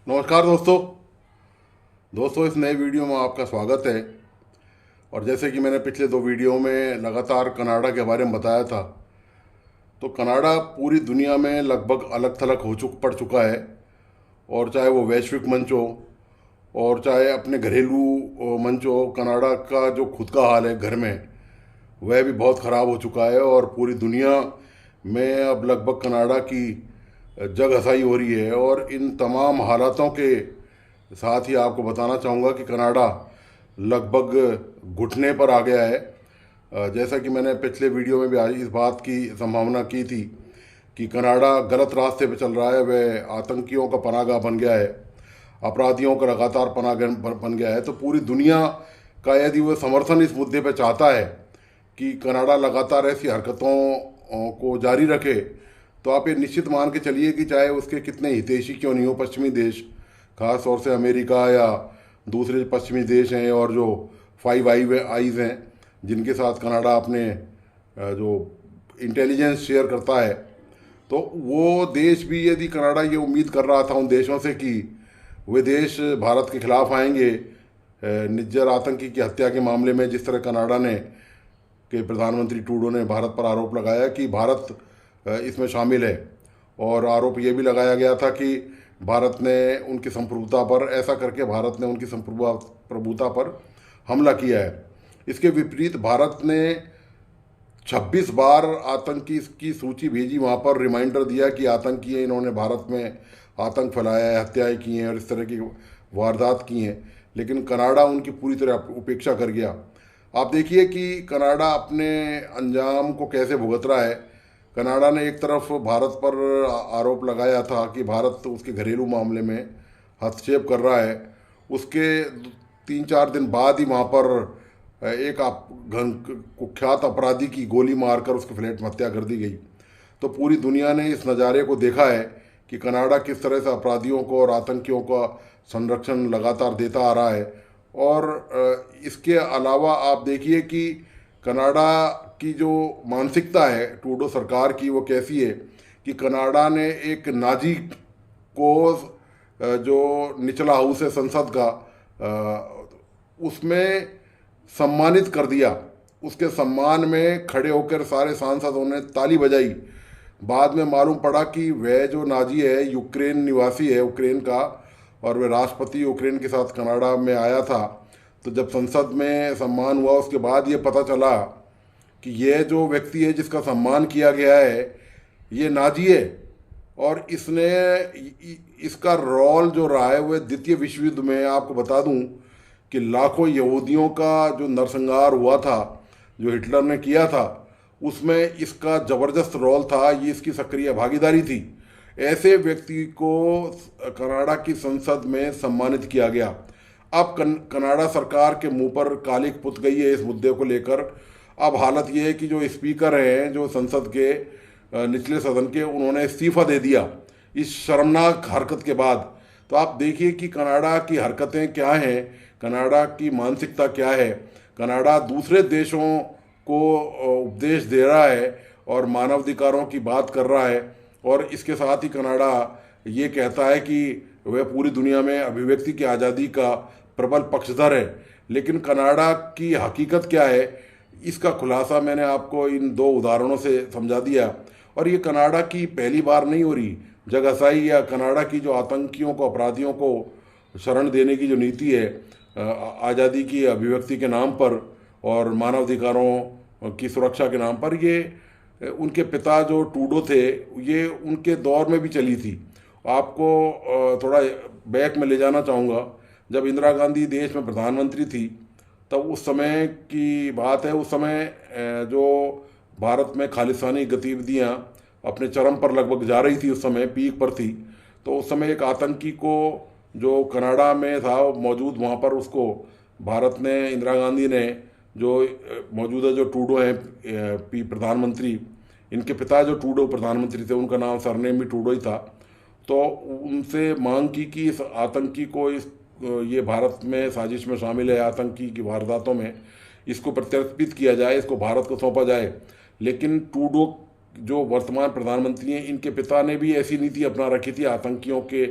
नमस्कार दोस्तों इस नए वीडियो में आपका स्वागत है। और जैसे कि मैंने पिछले दो वीडियो में लगातार कनाडा के बारे में बताया था, तो कनाडा पूरी दुनिया में लगभग अलग थलग पड़ चुका है। और चाहे वो वैश्विक मंच हो और चाहे अपने घरेलू मंच हो, कनाडा का जो खुद का हाल है घर में, वह भी बहुत ख़राब हो चुका है। और पूरी दुनिया में अब लगभग कनाडा की जग हसाई हो रही है। और इन तमाम हालातों के साथ ही आपको बताना चाहूँगा कि कनाडा लगभग घुटने पर आ गया है। जैसा कि मैंने पिछले वीडियो में भी आज इस बात की संभावना की थी कि कनाडा गलत रास्ते पर चल रहा है, वह आतंकियों का पनाहगाह बन गया है, अपराधियों का लगातार पनाहगाह बन गया है। तो पूरी दुनिया का यदि वह समर्थन इस मुद्दे पर चाहता है कि कनाडा लगातार ऐसी हरकतों को जारी रखे, तो आप ये निश्चित मान के चलिए कि चाहे उसके कितने हितैषी क्यों नहीं हो, पश्चिमी देश, खास तौर से अमेरिका या दूसरे पश्चिमी देश हैं और जो फाइव आईज हैं जिनके साथ कनाडा अपने जो इंटेलिजेंस शेयर करता है, तो वो देश भी यदि कनाडा ये उम्मीद कर रहा था उन देशों से कि वे देश भारत के खिलाफ आएंगे निज्जर आतंकी की हत्या के मामले में, जिस तरह कनाडा ने के प्रधानमंत्री ट्रूडो ने भारत पर आरोप लगाया कि भारत इसमें शामिल है। और आरोप ये भी लगाया गया था कि भारत ने उनकी संप्रभुता पर, ऐसा करके भारत ने उनकी संप्रभुता पर हमला किया है। इसके विपरीत भारत ने 26 बार आतंकी की सूची भेजी, वहाँ पर रिमाइंडर दिया कि आतंकी है, इन्होंने भारत में आतंक फैलाया है, हत्याएं की हैं और इस तरह की वारदात की हैं। लेकिन कनाडा उनकी पूरी तरह उपेक्षा कर गया। आप देखिए कि कनाडा अपने अंजाम को कैसे भुगत रहा है। कनाडा ने एक तरफ भारत पर आरोप लगाया था कि भारत उसके घरेलू मामले में हस्तक्षेप कर रहा है, उसके 3-4 दिन बाद ही वहाँ पर एक कुख्यात अपराधी की गोली मारकर उसके फ्लैट में हत्या कर दी गई। तो पूरी दुनिया ने इस नज़ारे को देखा है कि कनाडा किस तरह से अपराधियों को और आतंकियों का संरक्षण लगातार देता आ रहा है। और इसके अलावा आप देखिए कि कनाडा की जो मानसिकता है ट्रूडो सरकार की, वो कैसी है कि कनाडा ने एक नाजी को जो निचला हाउस है संसद का, उसमें सम्मानित कर दिया। उसके सम्मान में खड़े होकर सारे सांसदों ने ताली बजाई। बाद में मालूम पड़ा कि वह जो नाजी है यूक्रेन निवासी है, यूक्रेन का, और वह राष्ट्रपति यूक्रेन के साथ कनाडा में आया था। तो जब संसद में सम्मान हुआ उसके बाद ये पता चला कि यह जो व्यक्ति है जिसका सम्मान किया गया है ये नाजी है। और इसने इसका रोल जो रहा है वह द्वितीय विश्व युद्ध में, आपको बता दूं कि लाखों यहूदियों का जो नरसंहार हुआ था, जो हिटलर ने किया था, उसमें इसका ज़बरदस्त रोल था, ये इसकी सक्रिय भागीदारी थी। ऐसे व्यक्ति को कनाडा की संसद में सम्मानित किया गया। अब कनाडा सरकार के मुंह पर कालिक पुत गई है इस मुद्दे को लेकर। अब हालत ये है कि जो स्पीकर हैं जो संसद के निचले सदन के, उन्होंने इस्तीफा दे दिया इस शर्मनाक हरकत के बाद। तो आप देखिए कि कनाडा की हरकतें क्या हैं, कनाडा की मानसिकता क्या है। कनाडा दूसरे देशों को उपदेश दे रहा है और मानवाधिकारों की बात कर रहा है, और इसके साथ ही कनाडा ये कहता है कि वह पूरी दुनिया में अभिव्यक्ति की आज़ादी का प्रबल पक्षधर है। लेकिन कनाडा की हकीकत क्या है, इसका खुलासा मैंने आपको इन दो उदाहरणों से समझा दिया। और ये कनाडा की पहली बार नहीं हो रही जगहसाई, या कनाडा की जो आतंकियों को, अपराधियों को शरण देने की जो नीति है आज़ादी की अभिव्यक्ति के नाम पर और मानवाधिकारों की सुरक्षा के नाम पर, ये उनके पिता जो ट्रूडो थे ये उनके दौर में भी चली थी। आपको थोड़ा बैक में ले जाना चाहूँगा, जब इंदिरा गांधी देश में प्रधानमंत्री थी तब उस समय की बात है। उस समय जो भारत में खालिस्तानी गतिविधियां अपने चरम पर लगभग जा रही थी, उस समय पीक पर थी। तो उस समय एक आतंकी को जो कनाडा में था मौजूद, वहाँ पर उसको भारत ने, इंदिरा गांधी ने, जो मौजूदा जो ट्रूडो हैं प्रधानमंत्री, इनके पिता जो ट्रूडो प्रधानमंत्री थे, उनका नाम सरनेम भी ट्रूडो ही था, तो उनसे मांग की कि इस आतंकी को, इस ये भारत में साजिश में शामिल है, आतंकी की वारदातों में, इसको प्रत्यर्पित किया जाए, इसको भारत को सौंपा जाए। लेकिन ट्रूडो जो वर्तमान प्रधानमंत्री हैं, इनके पिता ने भी ऐसी नीति अपना रखी थी आतंकियों के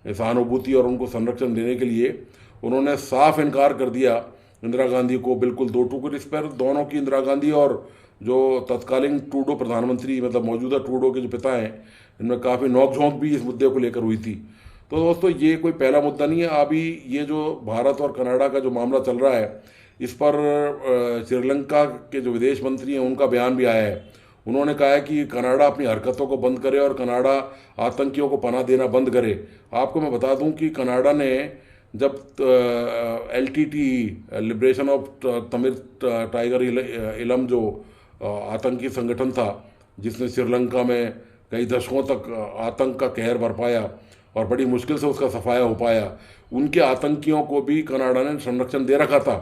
सहानुभूति और उनको संरक्षण देने के लिए उन्होंने साफ इनकार कर दिया इंदिरा गांधी को बिल्कुल दो टुकड़े। इस पर दोनों की, इंदिरा गांधी और जो तत्कालीन ट्रूडो प्रधानमंत्री, मतलब मौजूदा ट्रूडो के जो पिता हैं, इनमें काफ़ी नोकझोंक भी इस मुद्दे को लेकर हुई थी। तो दोस्तों ये कोई पहला मुद्दा नहीं है। अभी ये जो भारत और कनाडा का जो मामला चल रहा है, इस पर श्रीलंका के जो विदेश मंत्री हैं उनका बयान भी आया है। उन्होंने कहा है कि कनाडा अपनी हरकतों को बंद करे और कनाडा आतंकियों को पनाह देना बंद करे। आपको मैं बता दूं कि कनाडा ने जब LTT, liberation of Tamil tiger इलम, जो आतंकी संगठन था जिसने श्रीलंका में कई दशकों तक आतंक का कहर बरपाया और बड़ी मुश्किल से उसका सफाया हो पाया, उनके आतंकियों को भी कनाडा ने संरक्षण दे रखा था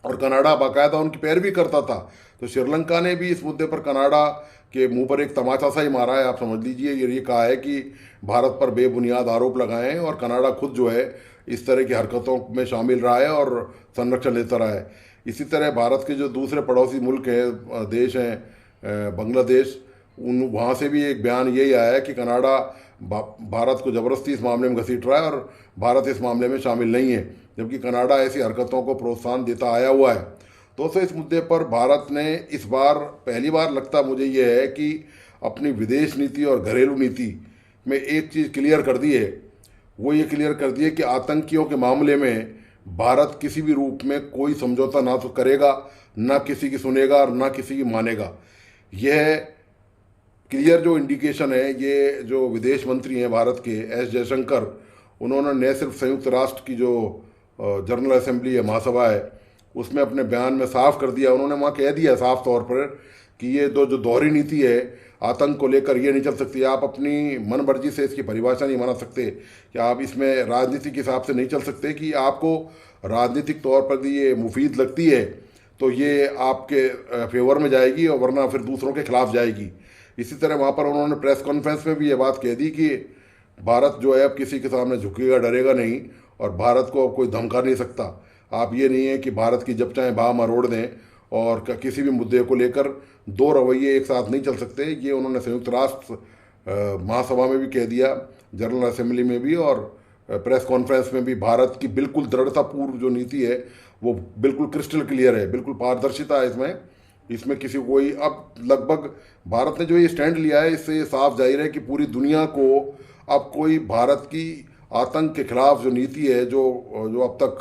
और कनाडा बाकायदा उनकी पैरवी करता था। तो श्रीलंका ने भी इस मुद्दे पर कनाडा के मुंह पर एक तमाचा सा ही मारा है, आप समझ लीजिए। ये कहा है कि भारत पर बेबुनियाद आरोप लगाए हैं और कनाडा खुद जो है इस तरह की हरकतों में शामिल रहा है और संरक्षण लेता रहा है। इसी तरह भारत के जो दूसरे पड़ोसी मुल्क हैं, देश हैं, बांग्लादेश, वहाँ से भी एक बयान यही आया है कि कनाडा भारत को ज़बरदस्ती इस मामले में घसीट रहा है और भारत इस मामले में शामिल नहीं है, जबकि कनाडा ऐसी हरकतों को प्रोत्साहन देता आया हुआ है। दोस्तों इस मुद्दे पर भारत ने इस बार पहली बार लगता मुझे ये है कि अपनी विदेश नीति और घरेलू नीति में एक चीज़ क्लियर कर दी है। वो ये क्लियर कर दी है कि आतंकियों के मामले में भारत किसी भी रूप में कोई समझौता ना तो करेगा, ना किसी की सुनेगा और ना किसी की मानेगा। यह क्लियर जो इंडिकेशन है, ये जो विदेश मंत्री हैं भारत के S जयशंकर, उन्होंने न सिर्फ संयुक्त राष्ट्र की जो जनरल असेंबली है, महासभा है, उसमें अपने बयान में साफ कर दिया, उन्होंने वहाँ कह दिया साफ तौर पर कि ये जो दोहरी नीति है आतंक को लेकर, ये नहीं चल सकती। आप अपनी मन मर्जी से इसकी परिभाषा नहीं बना सकते कि आप इसमें राजनीति के हिसाब से नहीं चल सकते कि आपको राजनीतिक तौर पर भी ये मुफीद लगती है तो ये आपके फेवर में जाएगी और वरना फिर दूसरों के खिलाफ जाएगी। इसी तरह वहाँ पर उन्होंने प्रेस कॉन्फ्रेंस में भी ये बात कह दी कि भारत जो है अब किसी के सामने झुकेगा, डरेगा नहीं और भारत को अब कोई धमका नहीं सकता। आप ये नहीं है कि भारत की जब चाहे बाह मरोड़ दें और किसी भी मुद्दे को लेकर दो रवैये एक साथ नहीं चल सकते। ये उन्होंने संयुक्त राष्ट्र महासभा में भी कह दिया, जनरल असेंबली में भी और प्रेस कॉन्फ्रेंस में भी। भारत की बिल्कुल दृढ़तापूर्व जो नीति है वो बिल्कुल क्रिस्टल क्लियर है, बिल्कुल पारदर्शिता है इसमें किसी को कोई, अब लगभग भारत ने जो ये स्टैंड लिया है इससे ये साफ जाहिर है कि पूरी दुनिया को अब कोई भारत की आतंक के खिलाफ जो नीति है, जो अब तक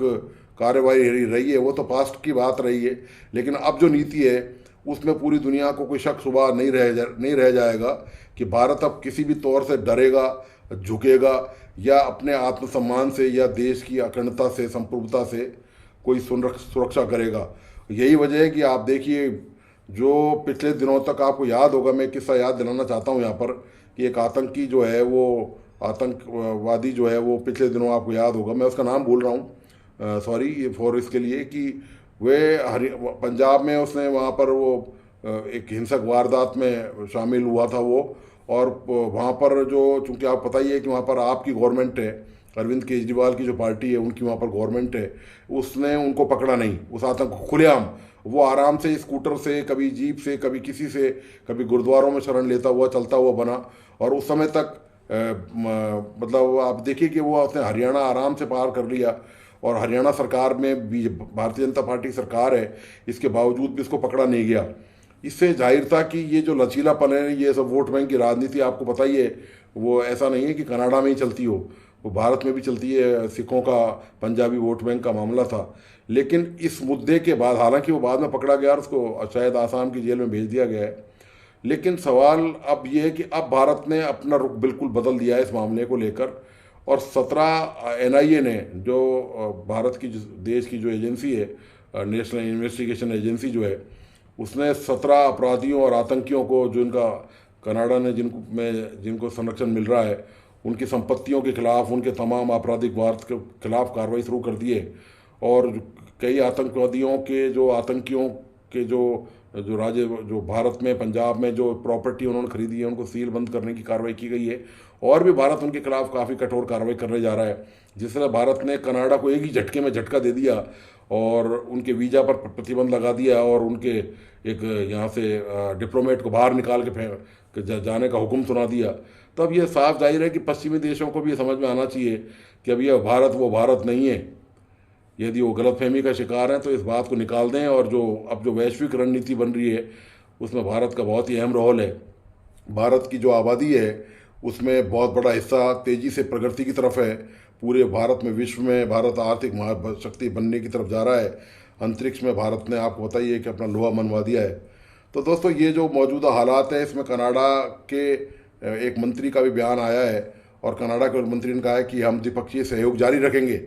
कार्रवाई रही है, वो तो पास्ट की बात रही है, लेकिन अब जो नीति है उसमें पूरी दुनिया को कोई शक शुबा नहीं रह जाएगा कि भारत अब किसी भी तौर से डरेगा, झुकेगा या अपने आत्मसम्मान से या देश की अखंडता से, संप्रभुता से कोई सुरक्षा करेगा। यही वजह है कि आप देखिए, जो पिछले दिनों तक आपको याद होगा, मैं किस्सा याद दिलाना चाहता हूँ यहाँ पर कि एक आतंकी जो है, वो आतंकवादी जो है, वो पिछले दिनों आपको याद होगा, मैं उसका नाम भूल रहा हूँ, सॉरी फॉर इसके लिए, कि वे पंजाब में उसने वहाँ पर वो एक हिंसक वारदात में शामिल हुआ था वो, और वहाँ पर जो, चूँकि आप पता ही है कि वहाँ पर आपकी गवर्नमेंट है, अरविंद केजरीवाल की जो पार्टी है उनकी वहाँ पर गवर्नमेंट है, उसने उनको पकड़ा नहीं, उस आतंक को खुलेआम वो आराम से स्कूटर से, कभी जीप से, कभी किसी से, कभी गुरुद्वारों में शरण लेता हुआ चलता हुआ बना। और उस समय तक मतलब आप देखिए कि वो उसने हरियाणा आराम से पार कर लिया और हरियाणा सरकार में भी भारतीय जनता पार्टी सरकार है, इसके बावजूद भी इसको पकड़ा नहीं गया। इससे जाहिर था कि ये जो लचीलापन है, ये सब वोट बैंक की राजनीति आपको पता ही है, वो ऐसा नहीं है कि कनाडा में ही चलती हो, वो भारत में भी चलती है। सिखों का पंजाबी वोट बैंक का मामला था, लेकिन इस मुद्दे के बाद, हालांकि वो बाद में पकड़ा गया और उसको शायद आसाम की जेल में भेज दिया गया है, लेकिन सवाल अब ये है कि अब भारत ने अपना रुख बिल्कुल बदल दिया है इस मामले को लेकर। और 17 NIA ने, जो भारत की देश की जो एजेंसी है, नेशनल इन्वेस्टिगेशन एजेंसी जो है, उसने 17 अपराधियों और आतंकियों को, जो इनका कनाडा ने जिनको संरक्षण मिल रहा है, उनकी संपत्तियों के खिलाफ, उनके तमाम आपराधिक वारदात के खिलाफ कार्रवाई शुरू कर दी है। और कई आतंकवादियों के, जो आतंकियों के जो भारत में, पंजाब में जो प्रॉपर्टी उन्होंने खरीदी है, उनको सील बंद करने की कार्रवाई की गई है। और भी भारत उनके खिलाफ काफ़ी कठोर कार्रवाई करने जा रहा है। जिस तरह भारत ने कनाडा को एक ही झटके में झटका दे दिया और उनके वीज़ा पर प्रतिबंध लगा दिया और उनके एक यहाँ से डिप्लोमेट को बाहर निकाल के जाने का हुक्म सुना दिया, तो अब ये साफ जाहिर है कि पश्चिमी देशों को भी ये समझ में आना चाहिए कि अब ये भारत वो भारत नहीं है। यदि वो गलतफहमी का शिकार हैं तो इस बात को निकाल दें, और जो अब जो वैश्विक रणनीति बन रही है उसमें भारत का बहुत ही अहम रोल है। भारत की जो आबादी है उसमें बहुत बड़ा हिस्सा तेज़ी से प्रगति की तरफ है। पूरे भारत में, विश्व में भारत आर्थिक महाशक्ति बनने की तरफ जा रहा है। अंतरिक्ष में भारत ने, आपको बताइए, कि अपना लोहा मनवा दिया है। तो दोस्तों, ये जो मौजूदा हालात है इसमें कनाडा के एक मंत्री का भी बयान आया है, और कनाडा के मंत्री ने कहा है कि हम द्विपक्षीय सहयोग जारी रखेंगे।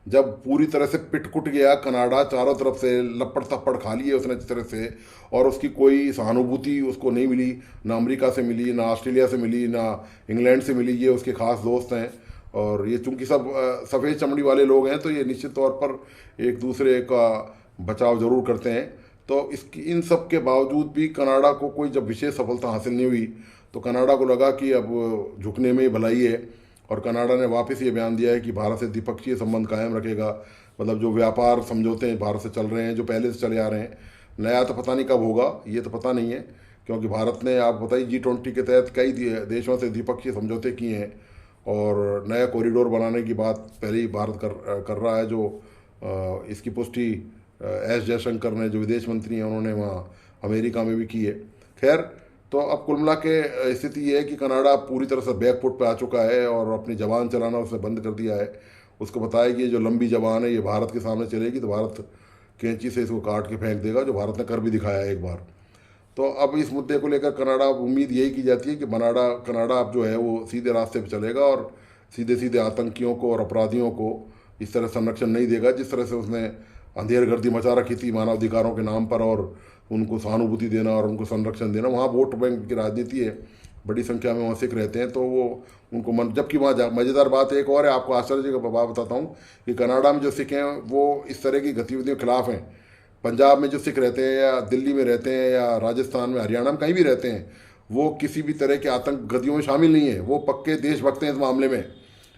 जब पूरी तरह से पिट गया कनाडा, चारों तरफ से लपड़ थप्पड़ खा लिए उसने जिस तरह से, और उसकी कोई सहानुभूति उसको नहीं मिली, ना अमेरिका से मिली, ना ऑस्ट्रेलिया से मिली, ना इंग्लैंड से मिली। ये उसके खास दोस्त हैं, और ये चूंकि सब सफ़ेद चमड़ी वाले लोग हैं तो ये निश्चित तौर पर एक दूसरे का बचाव जरूर करते हैं। तो इन सब के बावजूद भी कनाडा को कोई जब विशेष सफलता हासिल नहीं हुई तो कनाडा को लगा कि अब झुकने में ही भलाई है, और कनाडा ने वापस ये बयान दिया है कि भारत से द्विपक्षीय संबंध कायम रखेगा। मतलब जो व्यापार समझौते हैं भारत से चल रहे हैं, जो पहले से चले आ रहे हैं, नया तो पता नहीं कब होगा, ये तो पता नहीं है, क्योंकि भारत ने, आप बताइए, G20 के तहत कई देशों से द्विपक्षीय समझौते किए हैं, और नया कॉरिडोर बनाने की बात पहले ही भारत कर रहा है। जो इसकी पुष्टि एस जयशंकर ने, जो विदेश मंत्री हैं, उन्होंने वहाँ अमेरिका में भी की है। खैर, तो अब कुल मिला के स्थिति ये है कि कनाडा पूरी तरह से बैकफुट पे आ चुका है, और अपनी जबान चलाना उसने बंद कर दिया है। उसको बताया कि ये जो लंबी जबान है ये भारत के सामने चलेगी तो भारत कैंची से इसको काट के फेंक देगा, जो भारत ने कर भी दिखाया है एक बार। तो अब इस मुद्दे को लेकर कनाडा, उम्मीद यही की जाती है कि कनाडा अब जो है वो सीधे रास्ते पर चलेगा, और सीधे सीधे आतंकियों को और अपराधियों को इस तरह संरक्षण नहीं देगा जिस तरह से उसने अंधेरगर्दी मचा रखी थी मानवाधिकारों के नाम पर, और उनको सहानुभूति देना और उनको संरक्षण देना। वहाँ वोट बैंक की राजनीति है, बड़ी संख्या में वहाँ सिख रहते हैं, तो वो उनको जबकि वहाँ मज़ेदार बात एक और है, आपको आश्चर्य का बात बताता हूँ कि कनाडा में जो सिख हैं वो इस तरह की गतिविधियों के खिलाफ हैं। पंजाब में जो सिख रहते हैं, या दिल्ली में रहते हैं, या राजस्थान में, हरियाणा में, कहीं भी रहते हैं, वो किसी भी तरह के आतंक गतियों में शामिल नहीं है। वो पक्के देशभक्त हैं इस मामले में।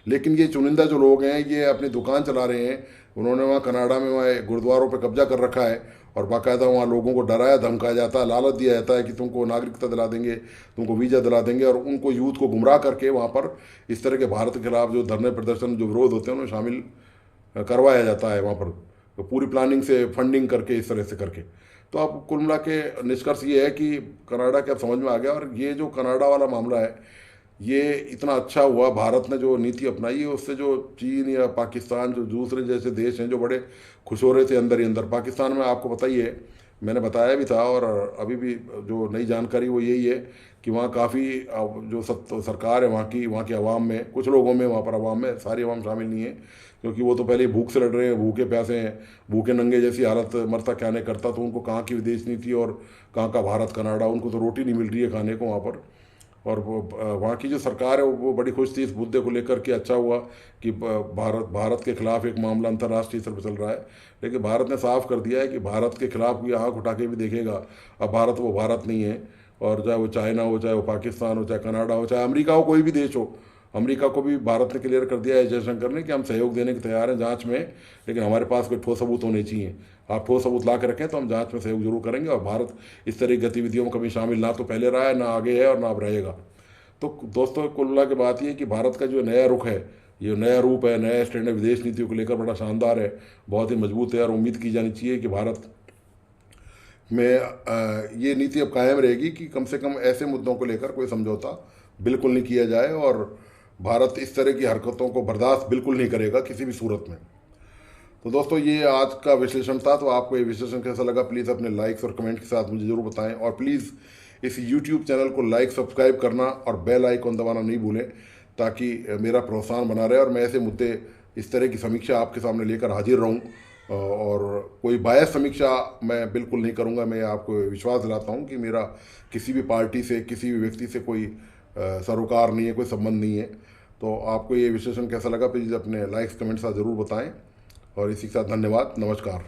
लेकिन ये चुनिंदा जो लोग हैं ये अपनी दुकान चला रहे हैं। उन्होंने वहाँ कनाडा में वहाँ गुरुद्वारों पर कब्जा कर रखा है, और बाकायदा वहाँ लोगों को डराया धमकाया जाता है, लालच दिया जाता है कि तुमको नागरिकता दिला देंगे, तुमको वीज़ा दिला देंगे, और उनको यूथ को गुमराह करके वहाँ पर इस तरह के भारत के खिलाफ जो धरने प्रदर्शन, जो विरोध होते हैं, उन्हें शामिल करवाया जाता है वहाँ पर, तो पूरी प्लानिंग से, फंडिंग करके, इस तरह से करके। तो अब कुल मिला के निष्कर्ष ये है कि कनाडा के अब समझ में आ गया, और ये जो कनाडा वाला मामला है ये इतना अच्छा हुआ, भारत ने जो नीति अपनाई है उससे जो चीन या पाकिस्तान, जो दूसरे जैसे देश हैं, जो बड़े खुश हो रहे थे अंदर ही अंदर। पाकिस्तान में आपको बताइए, मैंने बताया भी था, और अभी भी जो नई जानकारी वो यही है कि वहाँ काफ़ी जो सरकार है वहाँ की आवाम में, कुछ लोगों में, वहाँ पर आवाम में, सारी आवाम शामिल नहीं है, क्योंकि वो तो पहले ही भूख से लड़ रहे हैं, भूखे प्यासे हैं, भूखे नंगे जैसी हालत, मरता क्या नहीं करता। तो उनको कहाँ की विदेश नीति और कहाँ का भारत कनाडा, उनको तो रोटी नहीं मिल रही है खाने को वहाँ पर। और वहाँ की जो सरकार है वो बड़ी खुश थी इस मुद्दे को लेकर कि अच्छा हुआ कि भारत के खिलाफ एक मामला अंतर्राष्ट्रीय स्तर पर चल रहा है। लेकिन भारत ने साफ कर दिया है कि भारत के खिलाफ ये आँख उठा के भी देखेगा। अब भारत वो भारत नहीं है, और चाहे वो चाइना हो, चाहे वो पाकिस्तान हो, चाहे कनाडा हो, चाहे अमेरिका हो, कोई भी देश हो। अमेरिका को भी भारत ने क्लियर कर दिया है, जयशंकर ने, कि हम सहयोग देने के तैयार हैं जांच में, लेकिन हमारे पास कोई ठोस सबूत होने चाहिए। आप ठोस सबूत ला के रखें तो हम जांच में सहयोग जरूर करेंगे, और भारत इस तरह की गतिविधियों में कभी शामिल ना तो पहले रहा है, ना आगे है, और ना अब रहेगा। तो दोस्तों, कुल मिला के बात ये कि भारत का जो नया रुख है, ये नया रूप है, नया स्टैंड है, विदेश नीतियों को लेकर बड़ा शानदार है, बहुत ही मजबूत है, और उम्मीद की जानी चाहिए कि भारत में ये नीति अब कायम रहेगी कि कम से कम ऐसे मुद्दों को लेकर कोई समझौता बिल्कुल नहीं किया जाए, और भारत इस तरह की हरकतों को बर्दाश्त बिल्कुल नहीं करेगा किसी भी सूरत में। तो दोस्तों, ये आज का विश्लेषण था। तो आपको ये विश्लेषण कैसा लगा, प्लीज़ अपने लाइक्स और कमेंट के साथ मुझे ज़रूर बताएं, और प्लीज़ इस YouTube चैनल को लाइक, सब्सक्राइब करना और बेल आइकन दबाना नहीं भूलें, ताकि मेरा प्रोत्साहन बना रहे और मैं ऐसे मुद्दे, इस तरह की समीक्षा आपके सामने लेकर हाजिर रहूं। और कोई बायस समीक्षा मैं बिल्कुल नहीं करूंगा। मैं आपको विश्वास दिलाता हूं कि मेरा किसी भी पार्टी से, किसी भी व्यक्ति से कोई सरोकार नहीं है, कोई संबंध नहीं है। तो आपको ये विश्लेषण कैसा लगा, प्लीज़ अपने लाइक्स कमेंट्स साथ ज़रूर बताएं, और इसी के साथ धन्यवाद, नमस्कार।